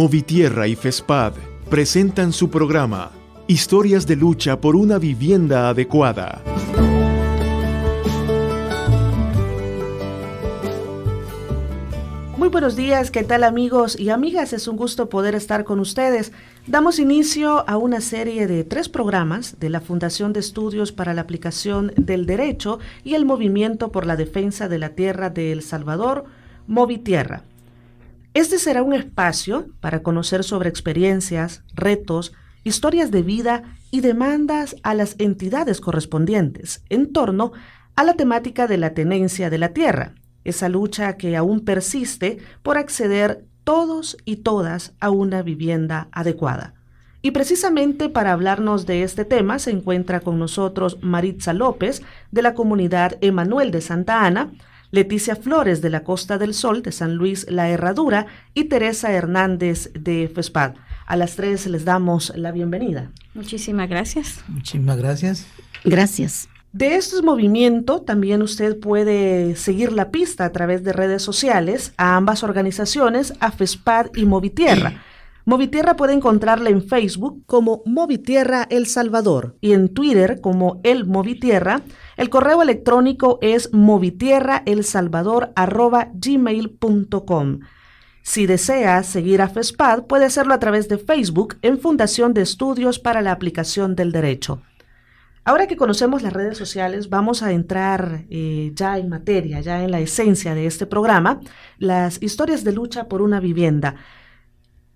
Movitierra y FESPAD presentan su programa Historias de lucha por una vivienda adecuada. Muy buenos días, ¿qué tal amigos y amigas? Es un gusto poder estar con ustedes. Damos inicio a una serie de 3 programas de la Fundación de Estudios para la Aplicación del Derecho y el Movimiento por la Defensa de la Tierra de El Salvador, Movitierra. Este será un espacio para conocer sobre experiencias, retos, historias de vida y demandas a las entidades correspondientes en torno a la temática de la tenencia de la tierra, esa lucha que aún persiste por acceder todos y todas a una vivienda adecuada. Y precisamente para hablarnos de este tema se encuentra con nosotros Maritza López de la comunidad Emanuel de Santa Ana, Leticia Flores de la Costa del Sol de San Luis La Herradura y Teresa Hernández de FESPAD. A las 3 les damos la bienvenida. Muchísimas gracias. Muchísimas gracias. Gracias. De estos movimientos también usted puede seguir la pista a través de redes sociales a ambas organizaciones, a FESPAD y Movitierra. Movitierra puede encontrarla en Facebook como Movitierra El Salvador y en Twitter como El Movitierra. El correo electrónico es movitierraelsalvador@gmail.com. Si desea seguir a FESPAD, puede hacerlo a través de Facebook en Fundación de Estudios para la Aplicación del Derecho. Ahora que conocemos las redes sociales, vamos a entrar ya en materia, ya en la esencia de este programa, las historias de lucha por una vivienda.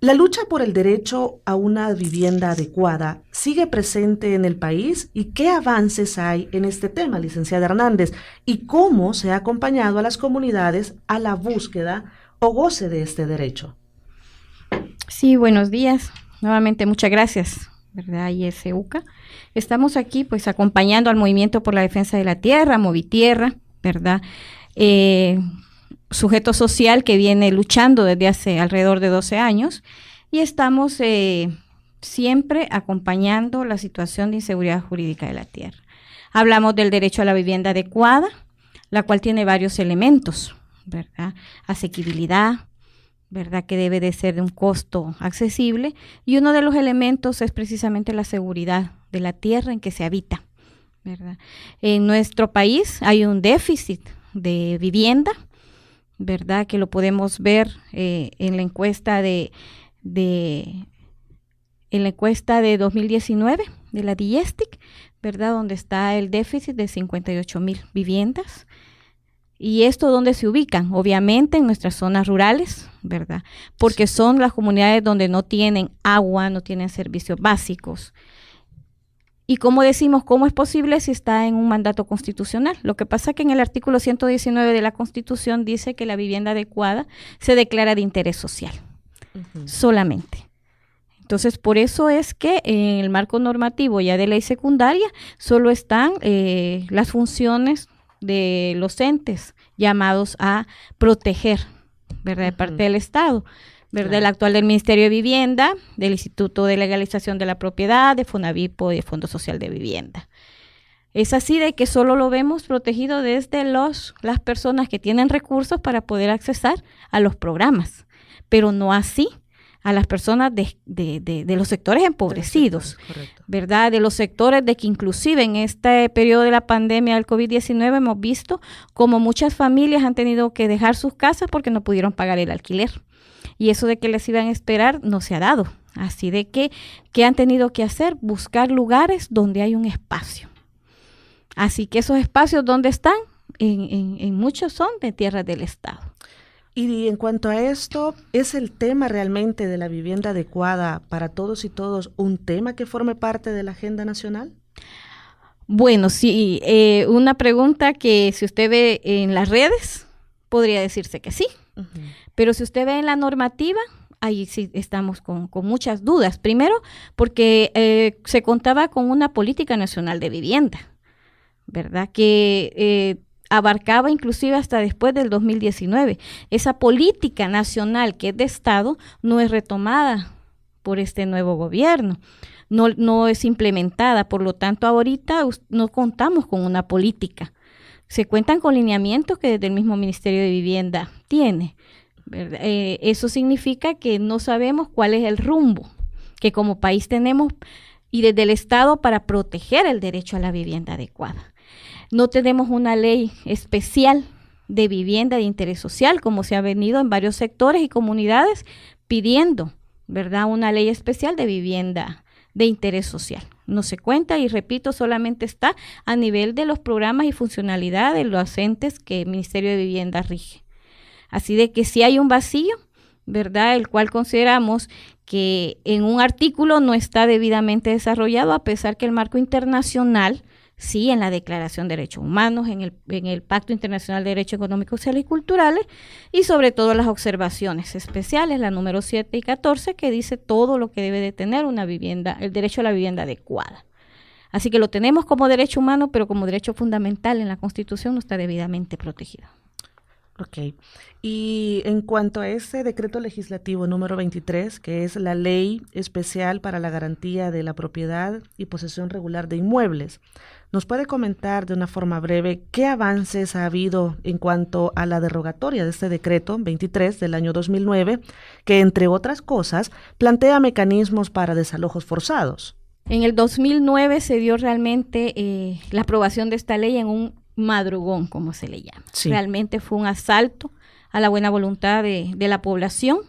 La lucha por el derecho a una vivienda adecuada sigue presente en el país. ¿Y qué avances hay en este tema, licenciada Hernández? ¿Y cómo se ha acompañado a las comunidades a la búsqueda o goce de este derecho? Sí, buenos días. Nuevamente muchas gracias, ¿verdad? ISUCA. Estamos aquí pues acompañando al Movimiento por la Defensa de la Tierra, Movitierra, ¿verdad? Sujeto social que viene luchando desde hace alrededor de 12 años y estamos siempre acompañando la situación de inseguridad jurídica de la tierra. Hablamos del derecho a la vivienda adecuada, la cual tiene varios elementos, ¿verdad? Asequibilidad, ¿verdad? Que debe de ser de un costo accesible y uno de los elementos es precisamente la seguridad de la tierra en que se habita, ¿verdad? En nuestro país hay un déficit de vivienda, ¿verdad? Que lo podemos ver en la encuesta de 2019 de la DIESTIC, ¿verdad? Donde está el déficit de 58,000 viviendas. ¿Y esto dónde se ubican? Obviamente en nuestras zonas rurales, ¿verdad? Porque son las comunidades donde no tienen agua, no tienen servicios básicos. Y como decimos, ¿cómo es posible si está en un mandato constitucional? Lo que pasa es que en el artículo 119 de la Constitución dice que la vivienda adecuada se declara de interés social, solamente. Entonces, por eso es que en el marco normativo ya de ley secundaria solo están las funciones de los entes llamados a proteger, ¿verdad? De parte del Estado, ¿verdad? Claro. El actual del Ministerio de Vivienda, del Instituto de Legalización de la Propiedad, de FONAVIPO y de Fondo Social de Vivienda. Es así de que solo lo vemos protegido desde las personas que tienen recursos para poder accesar a los programas, pero no así a las personas de los sectores empobrecidos, ¿verdad? De los sectores de que inclusive en este periodo de la pandemia del COVID-19 hemos visto como muchas familias han tenido que dejar sus casas porque no pudieron pagar el alquiler. Y eso de que les iban a esperar no se ha dado. Así de que, ¿qué han tenido que hacer? Buscar lugares donde hay un espacio. Así que esos espacios, ¿dónde están? En muchos son de tierras del Estado. Y en cuanto a esto, ¿es el tema realmente de la vivienda adecuada para todos y todos un tema que forme parte de la agenda nacional? Bueno, sí, una pregunta que si usted ve en las redes, podría decirse que sí. Uh-huh. Pero si usted ve en la normativa, ahí sí estamos con muchas dudas. Primero, porque se contaba con una política nacional de vivienda, ¿verdad? Que abarcaba inclusive hasta después del 2019. Esa política nacional que es de Estado no es retomada por este nuevo gobierno, no es implementada. Por lo tanto, ahorita no contamos con una política. Se cuentan con lineamientos que desde el mismo Ministerio de Vivienda tiene, ¿verdad? Eso significa que no sabemos cuál es el rumbo que como país tenemos y desde el Estado para proteger el derecho a la vivienda adecuada. No tenemos una ley especial de vivienda de interés social, como se ha venido en varios sectores y comunidades pidiendo, ¿verdad?, una ley especial de vivienda de interés social. No se cuenta y repito, solamente está a nivel de los programas y funcionalidad de los entes que el Ministerio de Vivienda rige. Así de que si hay un vacío, ¿verdad?, el cual consideramos que en un artículo no está debidamente desarrollado, a pesar que el marco internacional, sí, en la Declaración de Derechos Humanos, en el Pacto Internacional de Derechos Económicos, Sociales y Culturales, y sobre todo las observaciones especiales, la número 7 y 14, que dice todo lo que debe de tener una vivienda, el derecho a la vivienda adecuada. Así que lo tenemos como derecho humano, pero como derecho fundamental en la Constitución no está debidamente protegido. Ok. Y en cuanto a ese decreto legislativo número 23, que es la ley especial para la garantía de la propiedad y posesión regular de inmuebles, ¿nos puede comentar de una forma breve qué avances ha habido en cuanto a la derogatoria de este decreto 23 del año 2009, que entre otras cosas plantea mecanismos para desalojos forzados? En el 2009 se dio realmente la aprobación de esta ley en un madrugón, como se le llama. Sí. Realmente fue un asalto a la buena voluntad de la población.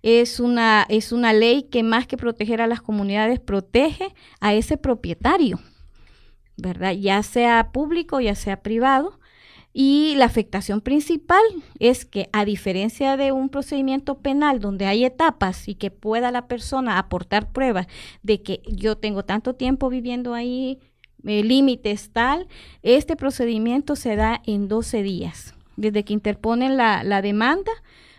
Es una ley que más que proteger a las comunidades, protege a ese propietario, ¿verdad? Ya sea público, ya sea privado. Y la afectación principal es que, a diferencia de un procedimiento penal donde hay etapas y que pueda la persona aportar pruebas de que yo tengo tanto tiempo viviendo ahí, límites tal, este procedimiento se da en 12 días. Desde que interponen la demanda,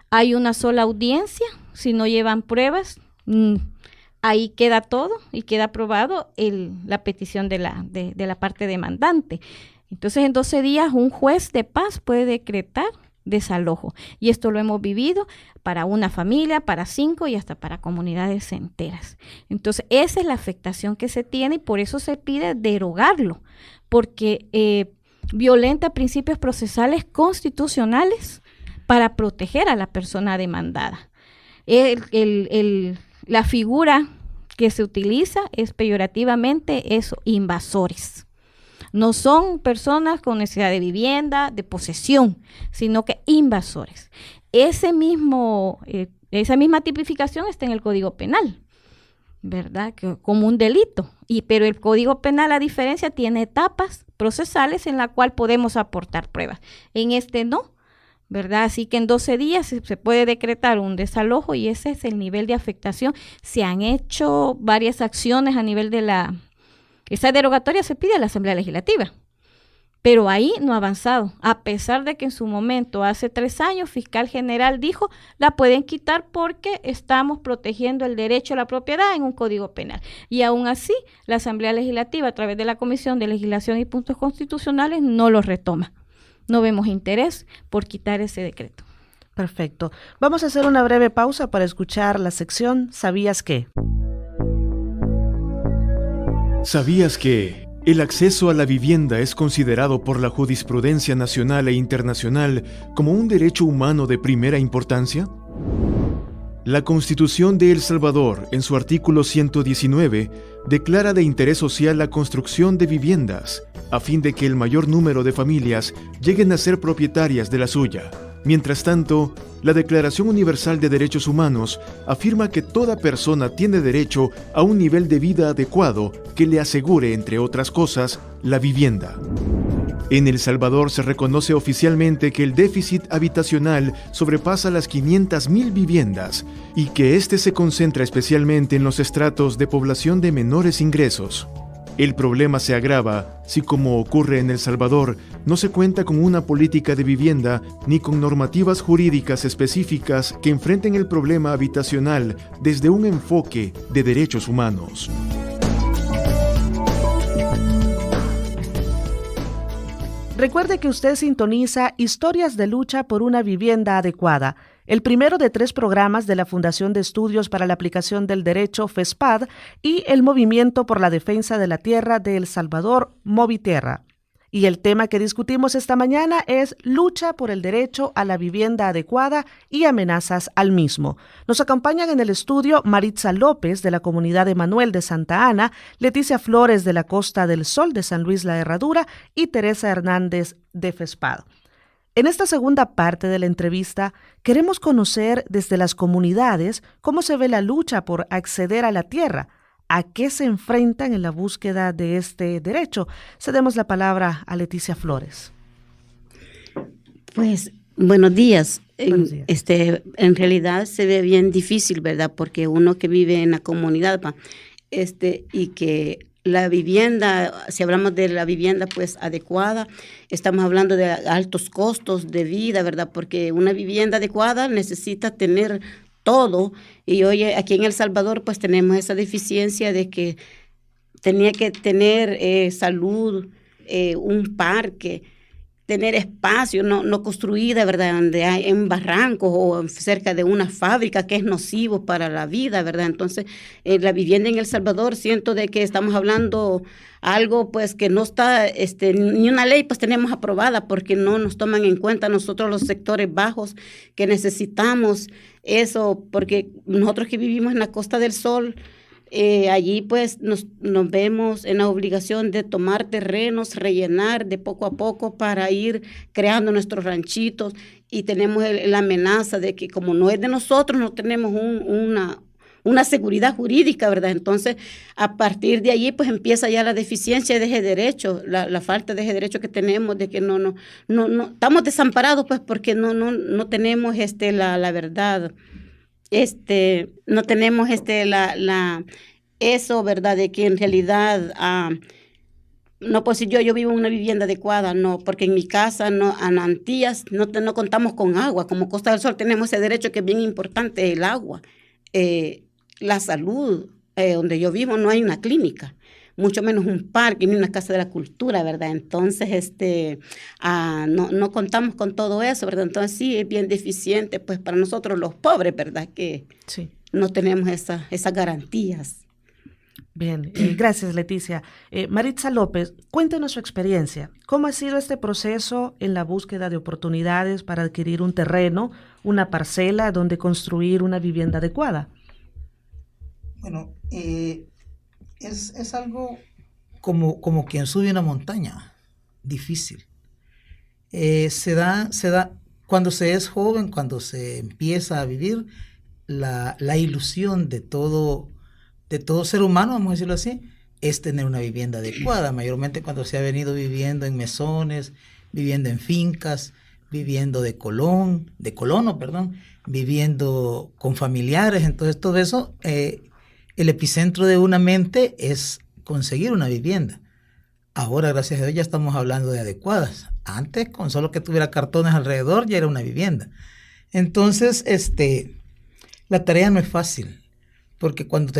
hay una sola audiencia. Si no llevan pruebas, ahí queda todo y queda aprobado la petición de la parte demandante. Entonces, en 12 días, un juez de paz puede decretar desalojo. Y esto lo hemos vivido para una familia, para 5 y hasta para comunidades enteras. Entonces, esa es la afectación que se tiene y por eso se pide derogarlo, porque violenta principios procesales constitucionales para proteger a la persona demandada. La figura que se utiliza es peyorativamente eso, invasores. No son personas con necesidad de vivienda, de posesión, sino que invasores. Esa misma tipificación está en el Código Penal, ¿verdad? Como un delito. Pero el Código Penal, a diferencia, tiene etapas procesales en la cual podemos aportar pruebas. En este no, ¿verdad? Así que en 12 días se puede decretar un desalojo y ese es el nivel de afectación. Se han hecho varias acciones a nivel de esa derogatoria se pide a la Asamblea Legislativa, pero ahí no ha avanzado, a pesar de que en su momento, hace 3 años, Fiscal General dijo, la pueden quitar porque estamos protegiendo el derecho a la propiedad en un Código Penal. Y aún así, la Asamblea Legislativa, a través de la Comisión de Legislación y Puntos Constitucionales, no lo retoma. No vemos interés por quitar ese decreto. Perfecto. Vamos a hacer una breve pausa para escuchar la sección ¿Sabías qué? ¿Sabías que el acceso a la vivienda es considerado por la jurisprudencia nacional e internacional como un derecho humano de primera importancia? La Constitución de El Salvador, en su artículo 119, declara de interés social la construcción de viviendas, a fin de que el mayor número de familias lleguen a ser propietarias de la suya. Mientras tanto, la Declaración Universal de Derechos Humanos afirma que toda persona tiene derecho a un nivel de vida adecuado que le asegure, entre otras cosas, la vivienda. En El Salvador se reconoce oficialmente que el déficit habitacional sobrepasa las 500,000 viviendas y que este se concentra especialmente en los estratos de población de menores ingresos. El problema se agrava si, como ocurre en El Salvador, no se cuenta con una política de vivienda ni con normativas jurídicas específicas que enfrenten el problema habitacional desde un enfoque de derechos humanos. Recuerde que usted sintoniza Historias de Lucha por una Vivienda Adecuada, el primero de 3 programas de la Fundación de Estudios para la Aplicación del Derecho, FESPAD, y el Movimiento por la Defensa de la Tierra de El Salvador, Movitierra. Y el tema que discutimos esta mañana es lucha por el derecho a la vivienda adecuada y amenazas al mismo. Nos acompañan en el estudio Maritza López de la comunidad Emanuel de Santa Ana, Leticia Flores de la Costa del Sol de San Luis La Herradura y Teresa Hernández de Fespado. En esta segunda parte de la entrevista queremos conocer desde las comunidades cómo se ve la lucha por acceder a la tierra, a qué se enfrentan en la búsqueda de este derecho. Cedemos la palabra a Leticia Flores. Pues, buenos días. Buenos días. En realidad se ve bien difícil, ¿verdad? Porque uno que vive en la comunidad, y que la vivienda, si hablamos de la vivienda pues adecuada, estamos hablando de altos costos de vida, ¿verdad? Porque una vivienda adecuada necesita tener todo, y hoy aquí en El Salvador pues tenemos esa deficiencia de que tenía que tener salud, un parque, tener espacio no construida, ¿verdad? Donde hay en barrancos o cerca de una fábrica que es nocivo para la vida, ¿verdad? Entonces, la vivienda en El Salvador, siento de que estamos hablando algo pues que no está, ni una ley pues tenemos aprobada, porque no nos toman en cuenta nosotros los sectores bajos que necesitamos eso, porque nosotros que vivimos en la Costa del Sol, allí pues nos vemos en la obligación de tomar terrenos, rellenar de poco a poco para ir creando nuestros ranchitos, y tenemos la amenaza de que como no es de nosotros, no tenemos una seguridad jurídica, ¿verdad? Entonces, a partir de allí pues empieza ya la deficiencia de ese derecho, la falta de ese derecho que tenemos, de que no estamos desamparados pues porque no tenemos la verdad. No tenemos eso, ¿verdad? De que en realidad, no, pues si yo vivo en una vivienda adecuada, no, porque en mi casa, no, en Antillas, no contamos con agua. Como Costa del Sol tenemos ese derecho que es bien importante, el agua. La salud, donde yo vivo no hay una clínica, mucho menos un parque ni una casa de la cultura, ¿verdad? Entonces, no contamos con todo eso, ¿verdad? Entonces sí, es bien deficiente, pues para nosotros los pobres, ¿verdad? Que sí, no tenemos esas garantías. Bien, gracias Leticia. Maritza López, cuéntenos su experiencia. ¿Cómo ha sido este proceso en la búsqueda de oportunidades para adquirir un terreno, una parcela donde construir una vivienda adecuada? Bueno, es algo como quien sube una montaña, difícil. Se da cuando se es joven, cuando se empieza a vivir la ilusión de todo ser humano, vamos a decirlo así, es tener una vivienda adecuada, mayormente cuando se ha venido viviendo en mesones, viviendo en fincas, viviendo de colono, viviendo con familiares. Entonces todo eso, el epicentro de una mente es conseguir una vivienda. Ahora, gracias a Dios, ya estamos hablando de adecuadas. Antes, con solo que tuviera cartones alrededor, ya era una vivienda. Entonces, la tarea no es fácil, porque cuando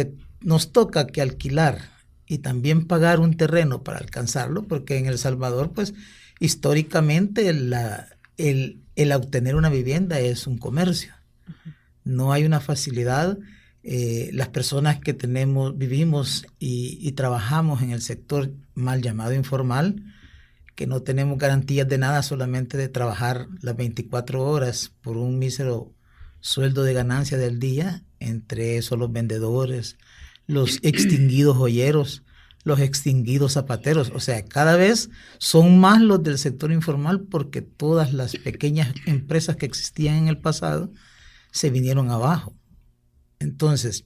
nos toca que alquilar y también pagar un terreno para alcanzarlo, porque en El Salvador, pues, históricamente el obtener una vivienda es un comercio. No hay una facilidad. Las personas que vivimos y trabajamos en el sector mal llamado informal, que no tenemos garantías de nada, solamente de trabajar las 24 horas por un mísero sueldo de ganancia del día, entre esos los vendedores, los extinguidos joyeros, los extinguidos zapateros. O sea, cada vez son más los del sector informal, porque todas las pequeñas empresas que existían en el pasado se vinieron abajo. Entonces,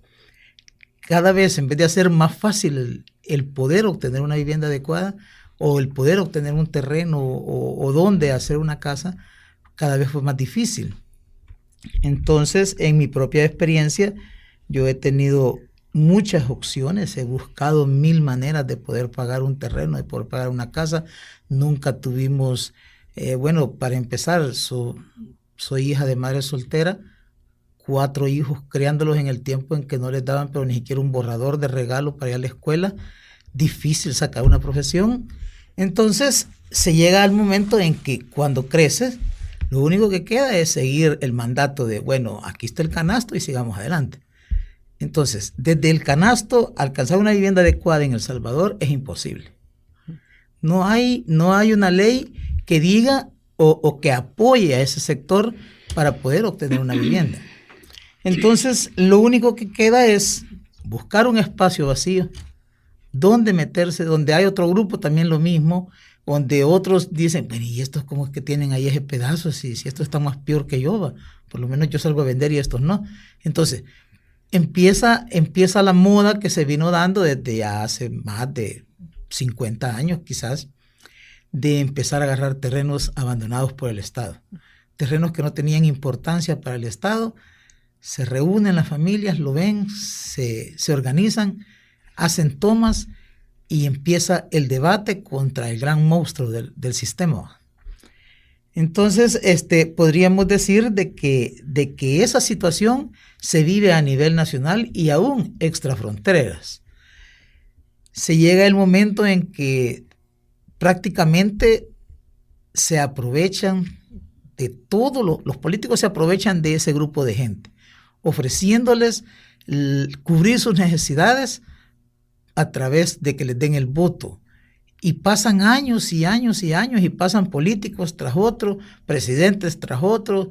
cada vez, en vez de hacer más fácil el poder obtener una vivienda adecuada o el poder obtener un terreno o dónde hacer una casa, cada vez fue más difícil. Entonces, en mi propia experiencia, yo he tenido muchas opciones, he buscado 1000 maneras de poder pagar un terreno, de poder pagar una casa. Nunca tuvimos, para empezar, soy hija de madre soltera, 4 hijos, criándolos en el tiempo en que no les daban pero ni siquiera un borrador de regalo para ir a la escuela. Difícil sacar una profesión. Entonces se llega al momento en que cuando creces, lo único que queda es seguir el mandato de, aquí está el canasto y sigamos adelante. Entonces, desde el canasto, alcanzar una vivienda adecuada en El Salvador es imposible. No hay una ley que diga o que apoye a ese sector para poder obtener una vivienda. Entonces, lo único que queda es buscar un espacio vacío, donde meterse, donde hay otro grupo también lo mismo, donde otros dicen, bueno, ¿y estos cómo es que tienen ahí ese pedazo? Si esto está más peor que yo, va, por lo menos yo salgo a vender y estos no. Entonces, empieza la moda que se vino dando desde ya hace más de 50 años quizás, de empezar a agarrar terrenos abandonados por el Estado. Terrenos que no tenían importancia para el Estado, se reúnen las familias, lo ven, se organizan, hacen tomas y empieza el debate contra el gran monstruo del sistema. Entonces, podríamos decir de que esa situación se vive a nivel nacional y aún extrafronteras. Se llega el momento en que prácticamente se aprovechan de todo, los políticos se aprovechan de ese grupo de gente, ofreciéndoles cubrir sus necesidades a través de que les den el voto. Y pasan años y años y años y pasan políticos tras otros, presidentes tras otros,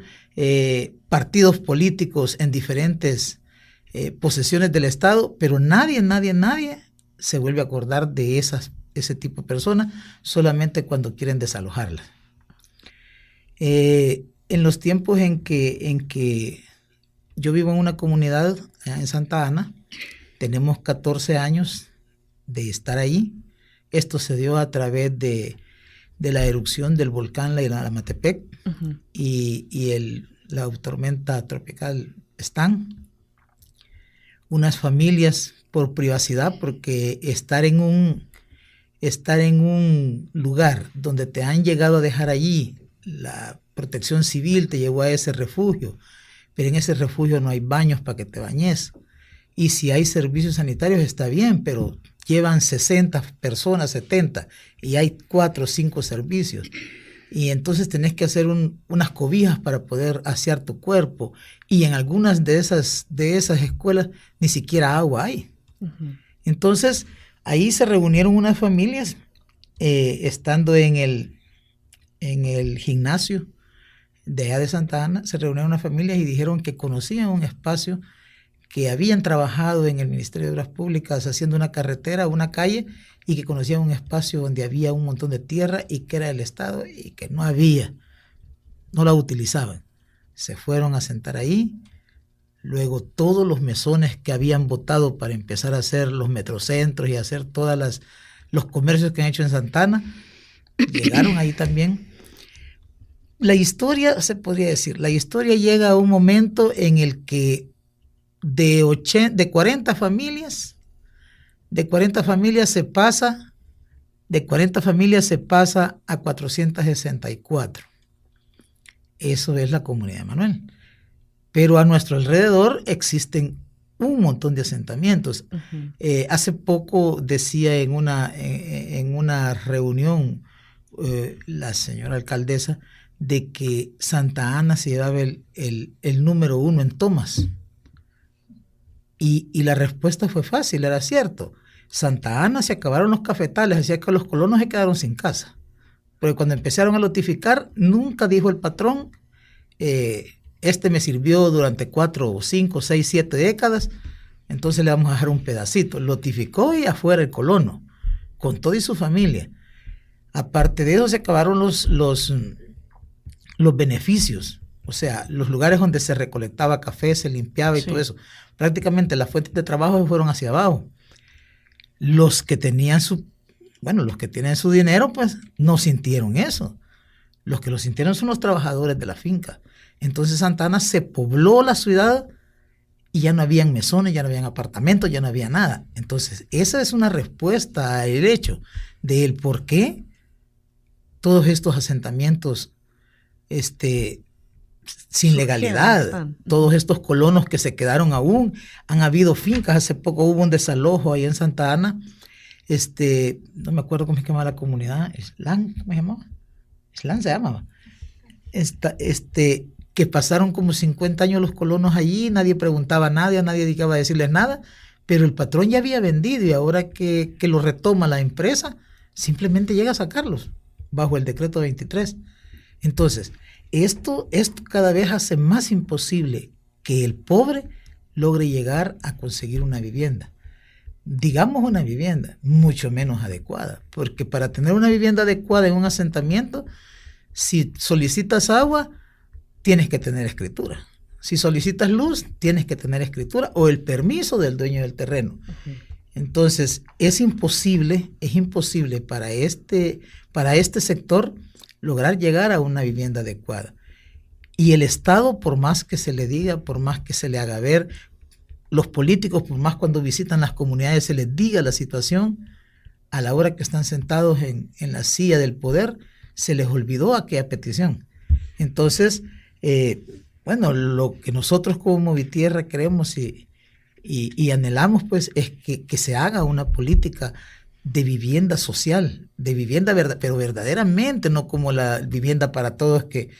partidos políticos en diferentes posesiones del Estado, pero nadie se vuelve a acordar de ese tipo de personas, solamente cuando quieren desalojarlas. En los tiempos en que yo vivo en una comunidad en Santa Ana, tenemos 14 años de estar ahí. Esto se dio a través de la erupción del volcán Laylamatepec y la tormenta tropical Stan. Unas familias por privacidad, porque estar en un lugar donde te han llegado a dejar allí, la protección civil te llevó a ese refugio, pero en ese refugio no hay baños para que te bañes. Y si hay servicios sanitarios está bien, pero llevan 60 personas, 70, y hay 4 o 5 servicios. Y entonces tenés que hacer unas cobijas para poder asear tu cuerpo. Y en algunas de esas escuelas ni siquiera agua hay. Uh-huh. Entonces, ahí se reunieron unas familias, estando en el gimnasio de allá de Santa Ana, se reunieron unas familias y dijeron que conocían un espacio, que habían trabajado en el Ministerio de Obras Públicas haciendo una carretera, una calle, y que conocían un espacio donde había un montón de tierra y que era del Estado y que no la utilizaban. Se fueron a sentar ahí. Luego todos los mesones que habían votado para empezar a hacer los metrocentros y hacer todos los comercios que han hecho en Santa Ana, llegaron ahí también. La historia, se podría decir, llega a un momento en el que de 40 familias se pasa a 464. Eso es la comunidad de Manuel. Pero a nuestro alrededor existen un montón de asentamientos. Uh-huh. Hace poco decía en una reunión la señora alcaldesa de que Santa Ana se llevaba el número 1 en tomas. Y la respuesta fue fácil, era cierto. Santa Ana se acabaron los cafetales, decía que los colonos se quedaron sin casa. Porque cuando empezaron a lotificar, nunca dijo el patrón, me sirvió durante 4, 5, 6, 7 décadas, entonces le vamos a dejar un pedacito. Lotificó y afuera el colono, con todo y su familia. Aparte de eso, se acabaron los beneficios. O sea, los lugares donde se recolectaba café, se limpiaba y todo eso. Prácticamente las fuentes de trabajo fueron hacia abajo. Los que tienen su dinero, pues no sintieron eso. Los que lo sintieron son los trabajadores de la finca. Entonces Santa Ana se pobló la ciudad y ya no habían mesones, ya no habían apartamentos, ya no había nada. Entonces esa es una respuesta al hecho del por qué todos estos asentamientos sin legalidad, todos estos colonos que se quedaron aún, han habido fincas. Hace poco hubo un desalojo ahí en Santa Ana, no me acuerdo cómo se llamaba la comunidad, Islán, ¿cómo se llamaba? Islán se llamaba. Que pasaron como 50 años los colonos allí, nadie preguntaba a nadie dedicaba a decirles nada, pero el patrón ya había vendido y ahora que lo retoma la empresa, simplemente llega a sacarlos bajo el decreto 23. Entonces, esto cada vez hace más imposible que el pobre logre llegar a conseguir una vivienda. Digamos una vivienda mucho menos adecuada, porque para tener una vivienda adecuada en un asentamiento, si solicitas agua, tienes que tener escritura. Si solicitas luz, tienes que tener escritura o el permiso del dueño del terreno. Uh-huh. Entonces, es imposible para este sector lograr llegar a una vivienda adecuada. Y el Estado, por más que se le diga, por más que se le haga ver, los políticos, por más cuando visitan las comunidades se les diga la situación, a la hora que están sentados en la silla del poder, se les olvidó aquella petición. Entonces, bueno, lo que nosotros como Movitierra queremos y anhelamos, pues, es que se haga una política de vivienda social, de vivienda pero verdaderamente, no como la vivienda para todos que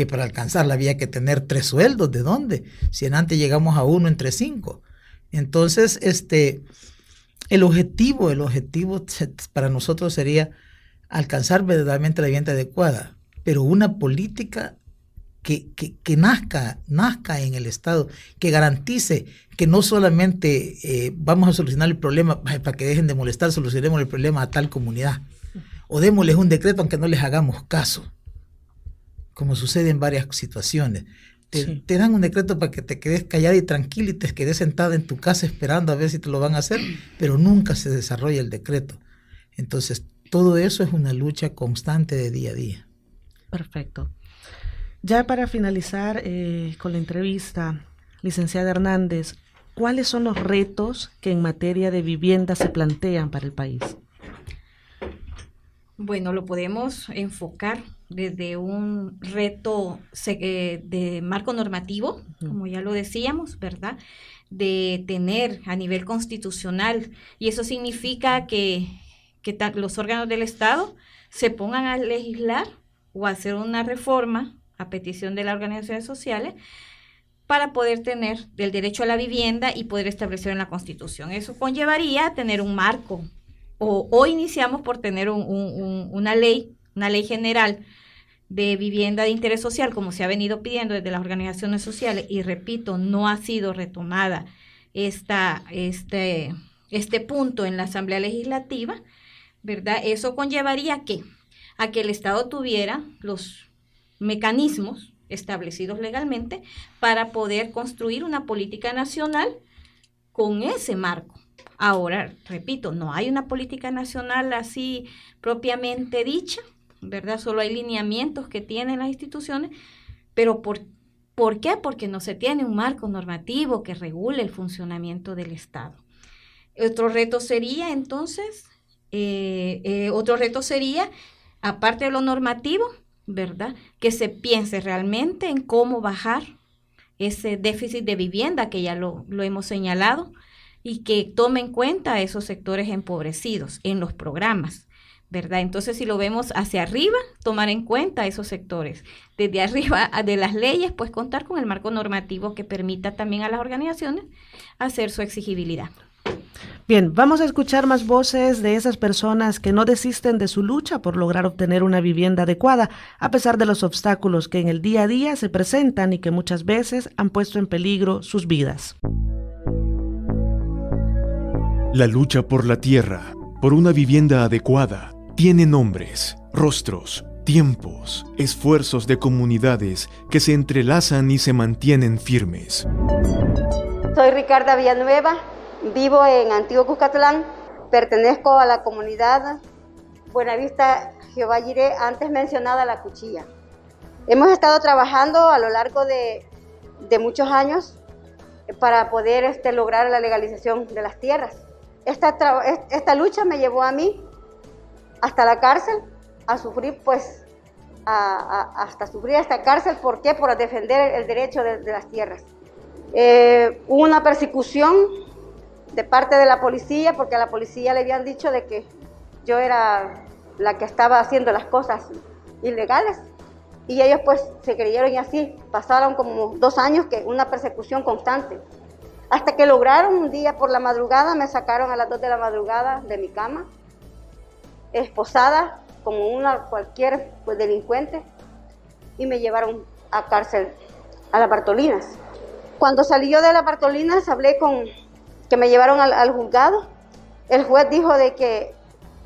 para alcanzarla había que tener 3 sueldos. ¿De dónde? Si en antes llegamos a 1 entre 5. Entonces, el objetivo para nosotros sería alcanzar verdaderamente la vivienda adecuada, pero una política que nazca en el Estado, que garantice que no solamente vamos a solucionar el problema para que dejen de molestar, solucionemos el problema a tal comunidad, o démosles un decreto aunque no les hagamos caso, como sucede en varias situaciones. Te dan un decreto para que te quedes callada y tranquila y te quedes sentada en tu casa esperando a ver si te lo van a hacer, pero nunca se desarrolla el decreto. Entonces, todo eso es una lucha constante de día a día. Perfecto. Ya para finalizar con la entrevista, licenciada Hernández, ¿cuáles son los retos que en materia de vivienda se plantean para el país? Bueno, lo podemos enfocar desde un reto de marco normativo, como ya lo decíamos, ¿verdad? De tener a nivel constitucional, y eso significa que los órganos del Estado se pongan a legislar o a hacer una reforma a petición de las organizaciones sociales para poder tener el derecho a la vivienda y poder establecer en la Constitución. Eso conllevaría tener un marco, o iniciamos por tener una ley general de vivienda de interés social, como se ha venido pidiendo desde las organizaciones sociales, y repito, no ha sido retomada este punto en la Asamblea Legislativa, ¿verdad? Eso conllevaría a que el Estado tuviera los mecanismos establecidos legalmente para poder construir una política nacional con ese marco. Ahora, repito, no hay una política nacional así propiamente dicha, ¿verdad? Solo hay lineamientos que tienen las instituciones, pero ¿por qué? Porque no se tiene un marco normativo que regule el funcionamiento del Estado. Otro reto sería, entonces, aparte de lo normativo, ¿verdad? Que se piense realmente en cómo bajar ese déficit de vivienda que ya lo hemos señalado, y que tome en cuenta a esos sectores empobrecidos en los programas, ¿verdad? Entonces, si lo vemos hacia arriba, tomar en cuenta a esos sectores. Desde arriba de las leyes, pues contar con el marco normativo que permita también a las organizaciones hacer su exigibilidad. Bien, vamos a escuchar más voces de esas personas que no desisten de su lucha por lograr obtener una vivienda adecuada, a pesar de los obstáculos que en el día a día se presentan y que muchas veces han puesto en peligro sus vidas. La lucha por la tierra, por una vivienda adecuada, tiene nombres, rostros, tiempos, esfuerzos de comunidades que se entrelazan y se mantienen firmes. Soy Ricarda Villanueva. Vivo en Antiguo Cuscatlán, pertenezco a la comunidad Buenavista Jehová Jireh, antes mencionada La Cuchilla. Hemos estado trabajando a lo largo de muchos años para poder lograr la legalización de las tierras. Esta lucha me llevó a mí hasta la cárcel, a sufrir hasta sufrir esta cárcel. ¿Por qué? Por defender el derecho de las tierras. Hubo una persecución de parte de la policía, porque a la policía le habían dicho de que yo era la que estaba haciendo las cosas ilegales, y ellos pues se creyeron, y así pasaron como 2 años, que una persecución constante, hasta que lograron un día por la madrugada, me sacaron a las 2 de la madrugada de mi cama, esposada como una cualquier delincuente y me llevaron a cárcel, a las Bartolinas. Cuando salí yo de las Bartolinas hablé con que me llevaron al juzgado. El juez dijo de que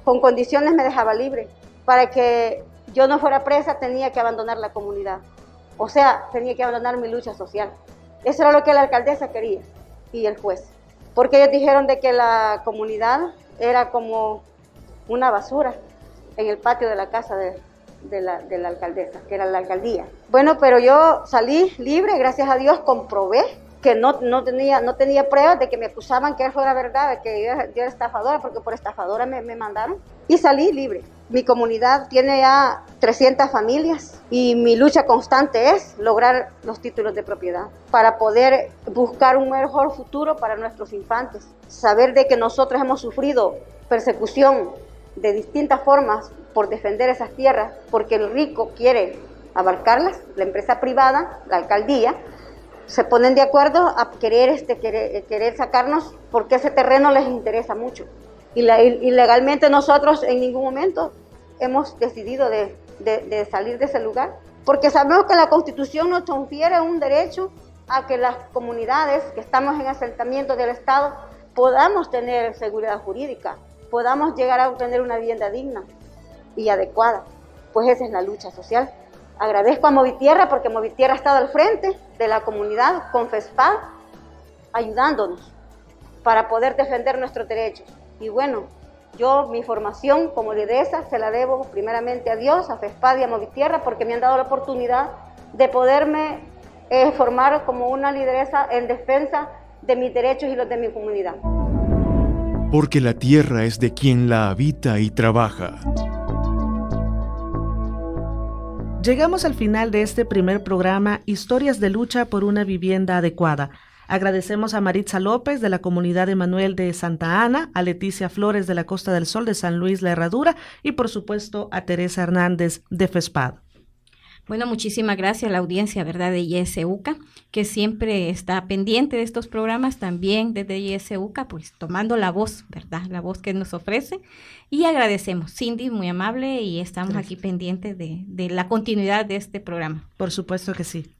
con condiciones me dejaba libre. Para que yo no fuera presa tenía que abandonar la comunidad. O sea, tenía que abandonar mi lucha social. Eso era lo que la alcaldesa quería y el juez. Porque ellos dijeron de que la comunidad era como una basura en el patio de la casa de la alcaldesa, que era la alcaldía. Bueno, pero yo salí libre, gracias a Dios, comprobé que no tenía pruebas de que me acusaban que eso era verdad, de que yo era estafadora, porque por estafadora me mandaron, y salí libre. Mi comunidad tiene ya 300 familias y mi lucha constante es lograr los títulos de propiedad para poder buscar un mejor futuro para nuestros infantes. Saber de que nosotros hemos sufrido persecución de distintas formas por defender esas tierras, porque el rico quiere abarcarlas, la empresa privada, la alcaldía, se ponen de acuerdo a querer sacarnos porque ese terreno les interesa mucho. Y legalmente nosotros en ningún momento hemos decidido de salir de ese lugar, porque sabemos que la Constitución nos confiere un derecho a que las comunidades que estamos en asentamiento del Estado podamos tener seguridad jurídica, podamos llegar a obtener una vivienda digna y adecuada. Pues esa es la lucha social. Agradezco a Movitierra porque Movitierra ha estado al frente de la comunidad con FESPAD, ayudándonos para poder defender nuestros derechos. Y bueno, yo mi formación como lideresa se la debo primeramente a Dios, a FESPAD y a Movitierra, porque me han dado la oportunidad de poderme formar como una lideresa en defensa de mis derechos y los de mi comunidad. Porque la tierra es de quien la habita y trabaja. Llegamos al final de este primer programa, Historias de lucha por una vivienda adecuada. Agradecemos a Maritza López de la comunidad Emanuel de Santa Ana, a Leticia Flores de la Costa del Sol de San Luis La Herradura y por supuesto a Teresa Hernández de FESPAD. Bueno, muchísimas gracias a la audiencia, ¿verdad?, de ISUCA, que siempre está pendiente de estos programas, también desde ISUCA, pues tomando la voz, ¿verdad?, la voz que nos ofrece. Y agradecemos, Cindy, muy amable, y estamos aquí pendientes de la continuidad de este programa. Por supuesto que sí.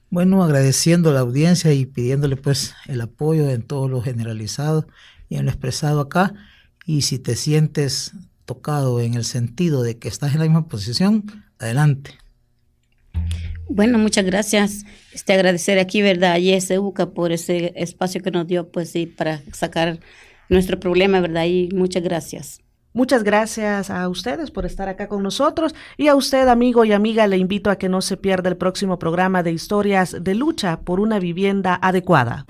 Bueno, agradeciendo a la audiencia y pidiéndole pues el apoyo en todo lo generalizado y en lo expresado acá. Y si te sientes tocado en el sentido de que estás en la misma posición, adelante. Bueno, muchas gracias. Agradecer aquí, ¿verdad?, a ISUCA por ese espacio que nos dio, pues sí, para sacar nuestro problema, ¿verdad? Y muchas gracias. Muchas gracias a ustedes por estar acá con nosotros y a usted, amigo y amiga, le invito a que no se pierda el próximo programa de Historias de lucha por una vivienda adecuada.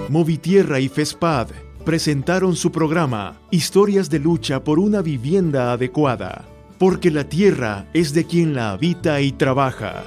Movitierra y FESPAD presentaron su programa Historias de lucha por una vivienda adecuada, porque la tierra es de quien la habita y trabaja.